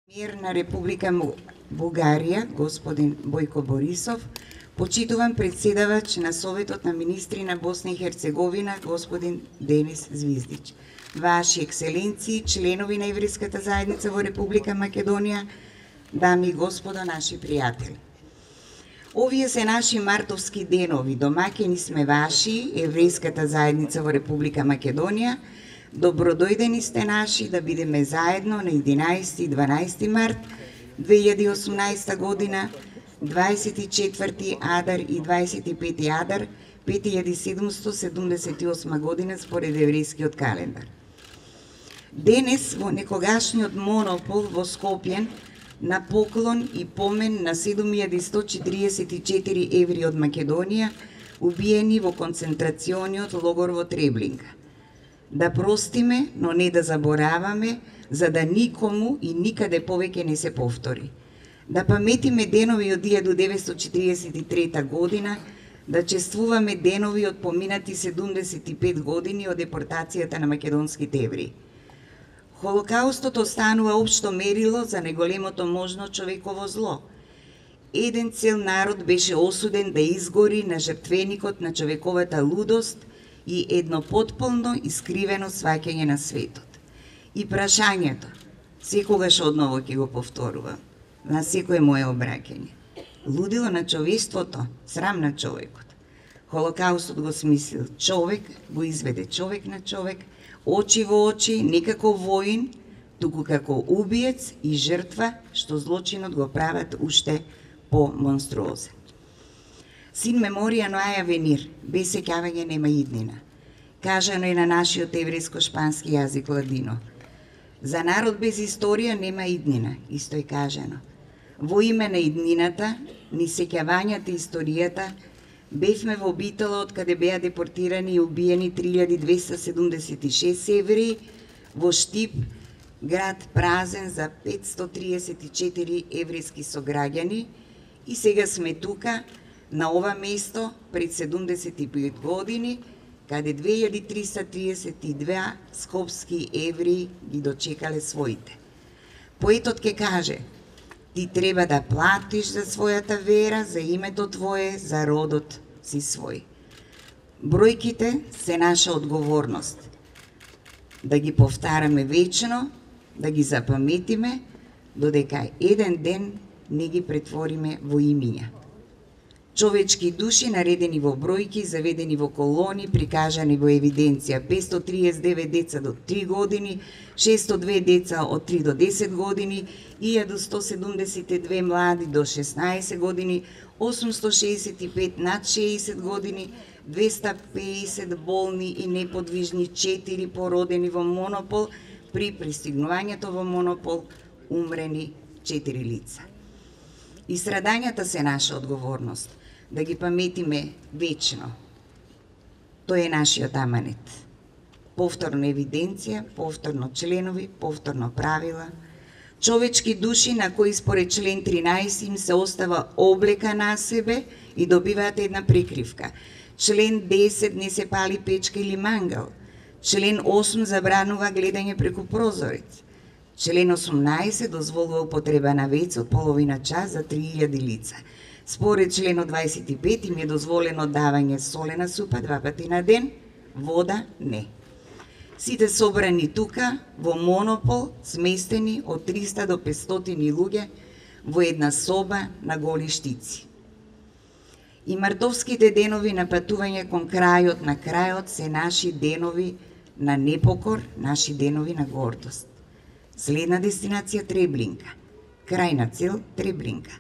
Премиер на Република Бугарија, господин Бојко Борисов, почитуван председавач на Советот на министри на Босна и Херцеговина, господин Денис Звиздич, Ваши екселенции, членови на еврејската заедница во Република Македонија, дами и господа, наши пријатели. Овие се наши мартовски денови, домаќини сме ваши, еврејската заедница во Република Македонија. Добродојдени сте наши да бидеме заедно на 11 и 12 март 2018 година, 24 Адар и 25 Адар 5778 година според еврејскиот календар. Денес во некогашниот монопол во Скопје на поклон и помен на 7144 евреи од Македонија убиени во концентрациониот логор во Треблинка. Да простиме, но не да забораваме, за да никому и никаде повеќе не се повтори. Да паметиме денови од 1943 година, да чествуваме денови од поминати 75 години од депортацијата на македонските евреи. Холокаустот останува општо мерило за најголемото можно човеково зло. Еден цел народ беше осуден да изгори на жртвеникот на човековата лудост и едно потполно искривено сваќање на светот. И прашањето, секогаш одново ќе го повторувам, на секое мое обраќање. Лудило на човештвото, срам на човекот. Холокаустот го смислил човек, го изведе човек на човек, очи во очи, не како воин, туку како убиец и жртва, што злочинот го прават уште по-монструозен. Син меморија ноаја венир, без сеќавање нема иднина. Кажано е на нашиот еврејско-шпански јазик ладино. За народ без историја нема иднина, исто е кажано. Во име на иднината, ни сеќавањата историјата, бевме во Битола од каде беа депортирани и убиени 3276 евреи, во Штип, град празен за 534 еврејски сограѓани, и сега сме тука, на ова место, пред 75 години, каде 2332 скопски евреи ги дочекале своите. Поетот ке каже, ти треба да платиш за својата вера, за името твое, за родот си свој. Бројките се наша одговорност. Да ги повтараме вечно, да ги запаметиме, додека еден ден не ги претвориме во имиња. Човечки души наредени во бројки, заведени во колони, прикажани во евиденција, 539 деца до 3 години, 602 деца од 3 до 10 години, 1172 млади до 16 години, 865 над 60 години, 250 болни и неподвижни, 4 породени во монопол, при пристигнувањето во монопол умрени 4 лица. И страдањата се наша одговорност, да ги паметиме вечно. Тој е нашиот аманет. Повторно евиденција, повторно членови, повторно правила, човечки души на кои според член 13 им се остава облека на себе и добиваат една прикривка. Член 10 не се пали печка или мангал. Член 8 забранува гледање преку прозорец. Член 18 дозволува употреба на веќе од половина час за 3000 лица. Според членот 25 им е дозволено давање солена супа 2 пати на ден, вода не. Сите собрани тука во монопол, сместени од 300 до 500 луѓе во една соба на голи штици. И мартовските денови на патување кон крајот на крајот се наши денови на непокор, наши денови на гордост. Следна дестинација Треблинка, крајна цел Треблинка.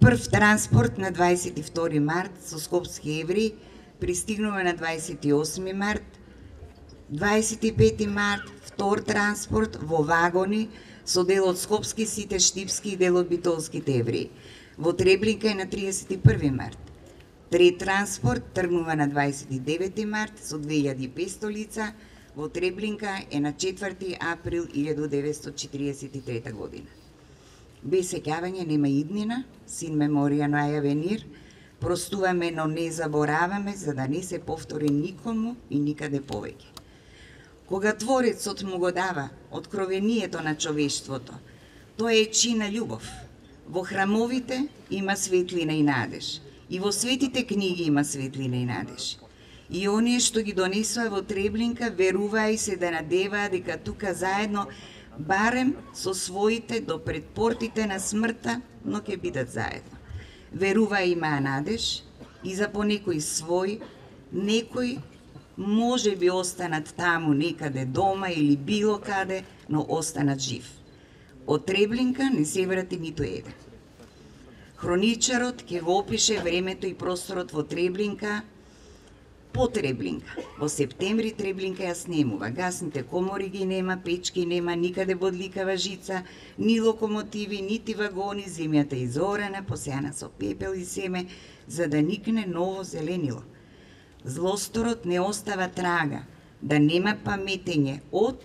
Прв транспорт на 22 март со скопски евреи пристигнува на 28 март, 25 март втор транспорт во вагони со дел од скопски, сите штипски и дел од битолските евреи. Во Треблинка е на 31 март. Трет транспорт тргнува на 29 март со 2500 лица, во Треблинка е на 4 април 1943 година. Без сеќавање нема иднина, син меморија ноаја венир, простуваме, но не забораваме, за да не се повтори никому и никаде повеќе. Кога Творецот му го дава откровението на човештвото, Тоа е чин на љубов. Во храмовите има светлина и надеж. И во светите книги има светлина и надеж. И оние што ги донесоа во Треблинка веруваа и се да надеваа дека тука заедно, барем со своите до пред портите на смртта, но ќе бидат заедно. Веруваа имаа надеж и за по некој свој, некој може би останат таму некаде дома или било каде, но останат жив. Од Треблинка не се врати ниту еден. Хроничарот ќе го опише времето и просторот во Треблинка, по Треблинка. Во септември Треблинка ја снемува. Гасните комори ги нема, печки нема, никаде бодликава жица, ни локомотиви, нити вагони, земјата изорана, посејана со пепел и семе, за да никне ново зеленило. Злосторот не остава трага, да нема паметење од,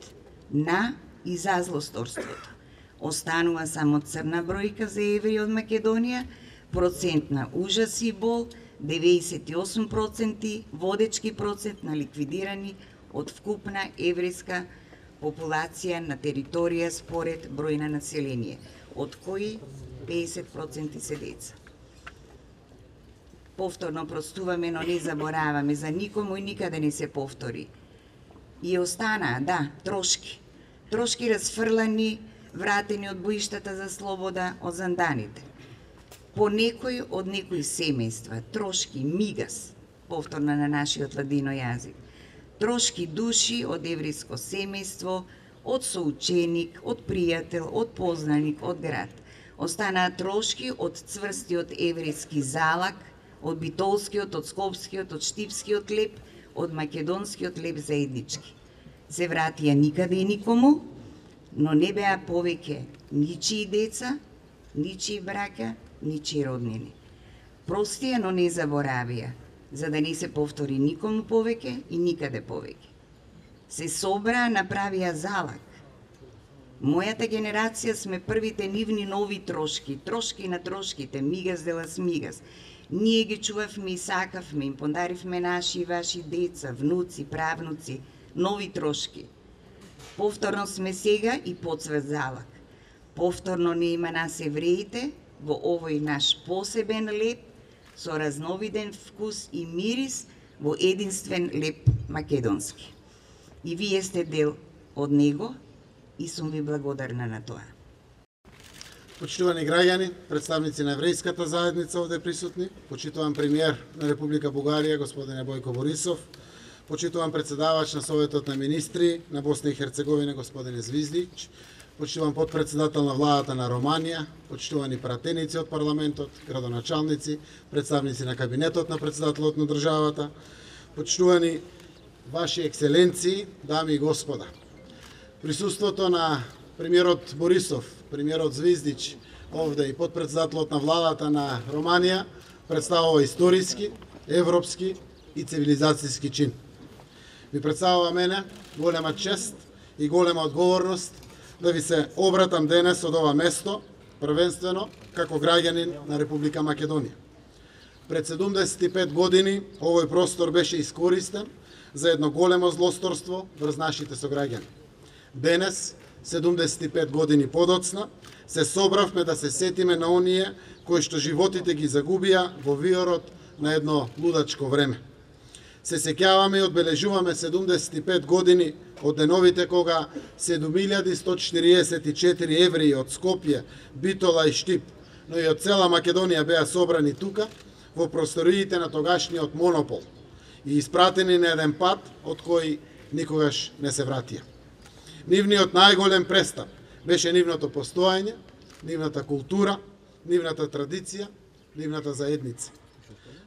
на и за злосторството. Останува само црна бројка за евреи од Македонија, процент на ужас и бол, 98%, водечки процент на ликвидирани од вкупна еврејска популација на територија според број на население, од кои 50% се деца. Повторно простуваме, но не забораваме, за никому и никаде не се повтори. И останаа, да, трошки. Трошки расфрлани, вратени од боиштата за слобода од занданите. По некој од некои семејства, трошки мигас, повторно на нашиот ладино јазик, трошки души од еврејско семејство, од соученик, од пријател, од познаник, од град. Останаа трошки од цврстиот еврејски залак, од битолскиот, од скопскиот, од штипскиот леп, од македонскиот леп заеднички. Се вратија никаде и никому, но не беа повеќе ничии деца, ничии браќа, ничии роднини. Простија, но не заборавија, за да не се повтори никому повеќе и никаде повеќе. Се собраа, направија залак. Мојата генерација сме првите нивни нови трошки, трошки на трошките, мигас делас мигас. Ние ги чувавме и сакавме, им подаривме наши и ваши деца, внуци, правнуци, нови трошки. Повторно сме сега и поцвет залак. Повторно не има нас евреите во овој наш посебен леп, со разновиден вкус и мирис во единствен леп македонски. И вие сте дел од него и сум ви благодарна на тоа. Почитувани граѓани, представници на еврејската заедница овде присутни, почитуван премиер на Република Бугарија, господине Бојко Борисов, почитуван председавач на Советот на министри на Босна и Херцеговина, господине Звиздич, почитуван подпредседател на владата на Романија, почитувани пратеници од парламентот, градоначалници, представници на кабинетот на председателот на државата, почитувани ваши екселенции, дами и господа. Присуството на премиерот Борисов, премиерот Звиздич овде и подпредседателот на владата на Романија представува историски, европски и цивилизацијски чин. Ви представува мене голема чест и голема одговорност да ви се обратам денес од ова место, првенствено како граѓанин на Република Македонија. Пред 75 години овој простор беше искористен за едно големо злосторство врз нашите сограѓани. Денес, 75 години подоцна, се собравме да се сетиме на оние кои што животите ги загубија во виорот на едно лудачко време. Се сеќаваме и одбележуваме 75 години од деновите кога 7144 евреи од Скопје, Битола и Штип, но и од цела Македонија беа собрани тука во просториите на тогашниот монопол и испратени на еден пат од кој никогаш не се вратија. Нивниот најголем престап беше нивното постоење, нивната култура, нивната традиција, нивната заедница.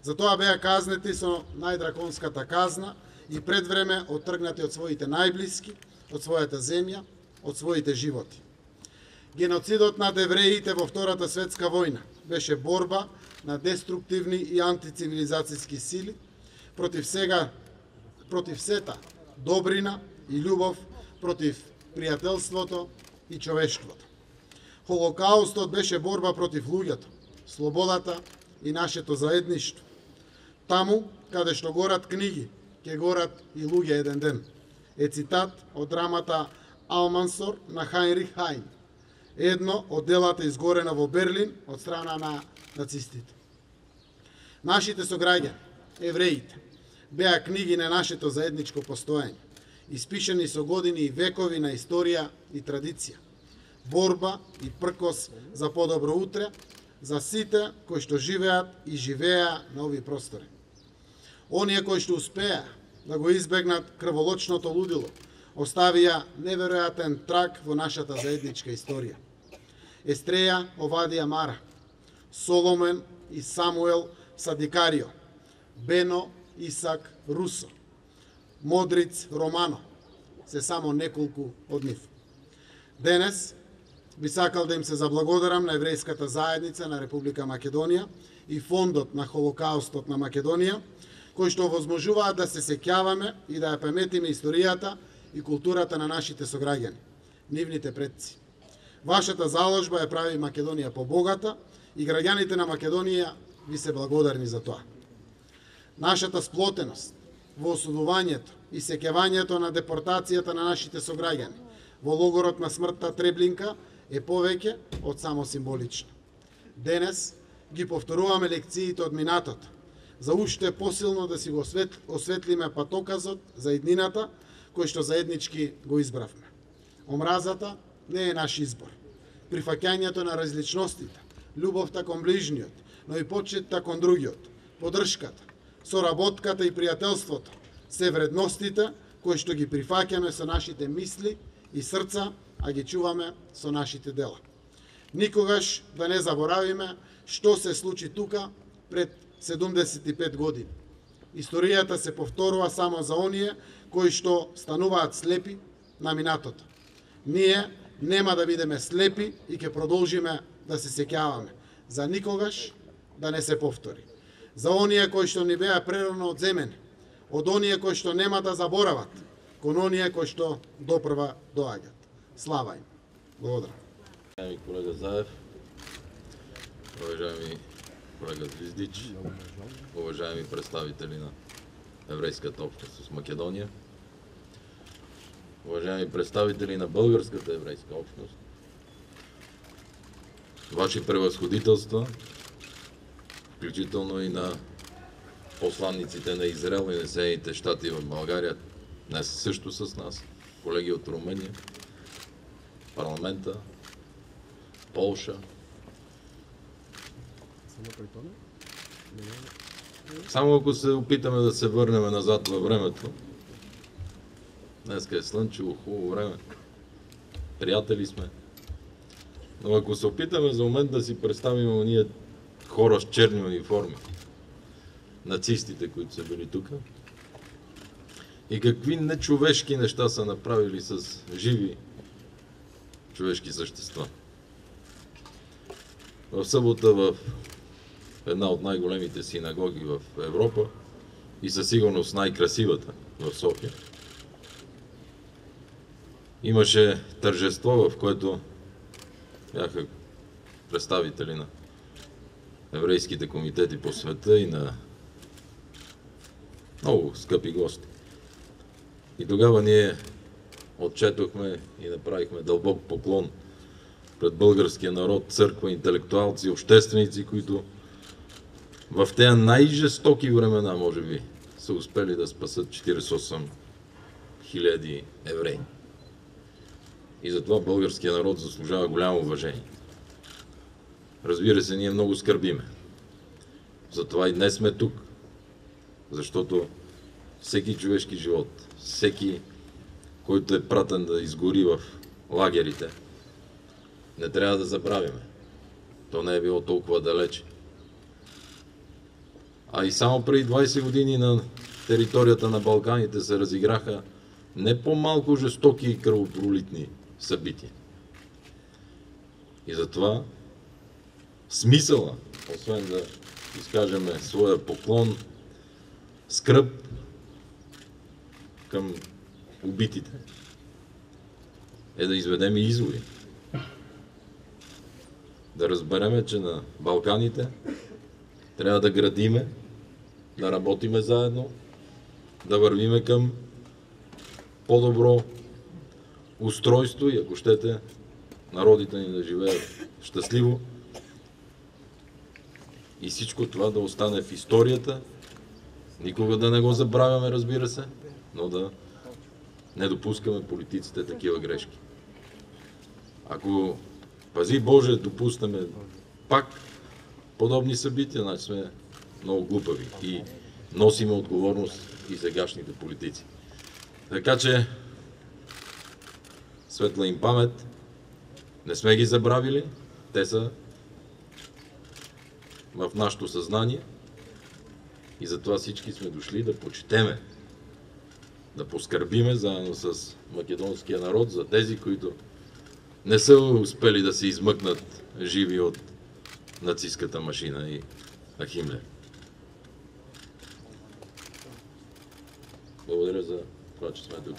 Затоа беа казнети со најдраконската казна и пред време оттргнати од своите најблиски, од својата земја, од своите животи. Геноцидот над евреите во Втората светска војна беше борба на деструктивни и антицивилизацијски сили против сета добрина и љубов, против пријателството и човештвото. Холокаустот беше борба против луѓето, слободата и нашето заедништво. Таму, каде што горат книги, ќе горат и луѓе еден ден. Е цитат од драмата Алмансор на Хайнрих Хайн, едно од делата изгорена во Берлин од страна на нацистите. Нашите сограѓани, евреите, беа книги на нашето заедничко постоење, испишани со години и векови на историја и традиција, борба и пркос за подобро утре, за сите кои што живеат и живеа на овие простори. Оние кои што успеа да го избегнат крволочното лудило, оставија неверојатен траг во нашата заедничка историја. Естреја Овадија Мара, Соломен и Самуел Садикарио, Бено Исак Русо, Модриц Романо, се само неколку од нив. Денес би сакал да им се заблагодарам на еврејската заедница на Република Македонија и Фондот на Холокаустот на Македонија, кои што возможуваат да се сеќаваме и да ја паметиме историјата и културата на нашите сограѓани, нивните предци. Вашата заложба ја прави Македонија побогата и граѓаните на Македонија ви се благодарни за тоа. Нашата сплотеност во осудувањето и сеќавањето на депортацијата на нашите сограѓани во логорот на смртта Треблинка е повеќе од само символична. Денес ги повторуваме лекциите од минатото, за уште посилно да си го осветлиме патоказот за иднината, кој што заеднички го избравме. Омразата не е наш избор. Прифаќањето на различностите, љубовта кон ближниот, но и почетта кон другиот, поддршката, соработката и пријателството, се вредностите кои што ги прифаќаме со нашите мисли и срца, а ги чуваме со нашите дела. Никогаш да не заборавиме што се случи тука пред 75 години. Историјата се повторува само за оние кои што стануваат слепи на минатото. Ние нема да бидеме слепи и ќе продолжиме да се сеќаваме, за никогаш да не се повтори. За оние кои што ни беа прерано одземени, од оние кои што нема да заборават, кон оние кои што допрва доаѓат. Слава им! Благодарам. Уважаеми колега Заев, уважаеми колега Звиздич, уважаеми представители на еврејската општност в Македонија, уважаеми представители на българската еврејска општност, ваши превъзходителства, включително и на посланниците на Израел и на Съединените щати в България, днес също с нас, колеги от Румъния, парламента, Полша. Само ако се опитаме да се върнем назад във времето, днеска е слънчево, хубаво време, приятели сме, но ако се опитаме за момент да си представим ония хора с черни униформи, нацистите, които са били тук, и какви нечовешки неща са направили с живи човешки същества. В събота в една от най-големите синагоги в Европа и със сигурност най-красивата в София, имаше тържество, в което бяха представители на еврейските комитети по света и на много скъпи гости. И тогава ние отчетохме и направихме дълбок поклон пред българския народ, църква, интелектуалци, общественици, които в тези най-жестоки времена, може би, са успели да спасат 48 000 евреи. И затова българския народ заслужава голямо уважение. Разбира се, ние много скърбиме. Затова и днес сме тук. Защото всеки човешки живот, всеки, който е пратен да изгори в лагерите, не трябва да забравяме. То не е било толкова далече. А и само преди 20 години на територията на Балканите се разиграха не по-малко жестоки и кръвопролитни събития. И затова смисъла, освен да изкажеме своя поклон, скръб към убитите, е да изведем и изводи. Да разбереме, че на Балканите трябва да градиме, да работиме заедно, да вървиме към по-добро устройство и, ако щете, народите ни да живеят щастливо и всичко това да остане в историята. Никога да не го забравяме, разбира се, но да не допускаме политиците такива грешки. Ако, пази Боже, допуснем пак подобни събития, значи сме много глупави и носиме отговорност и сегашните политици. Така че, светла им памет, не сме ги забравили, те са в нашето съзнание и затова всички сме дошли да почетеме, да поскърбиме заедно с македонския народ за тези, които не са успели да се измъкнат живи от нацистската машина и на Химлер. Благодаря за това, че сме тук.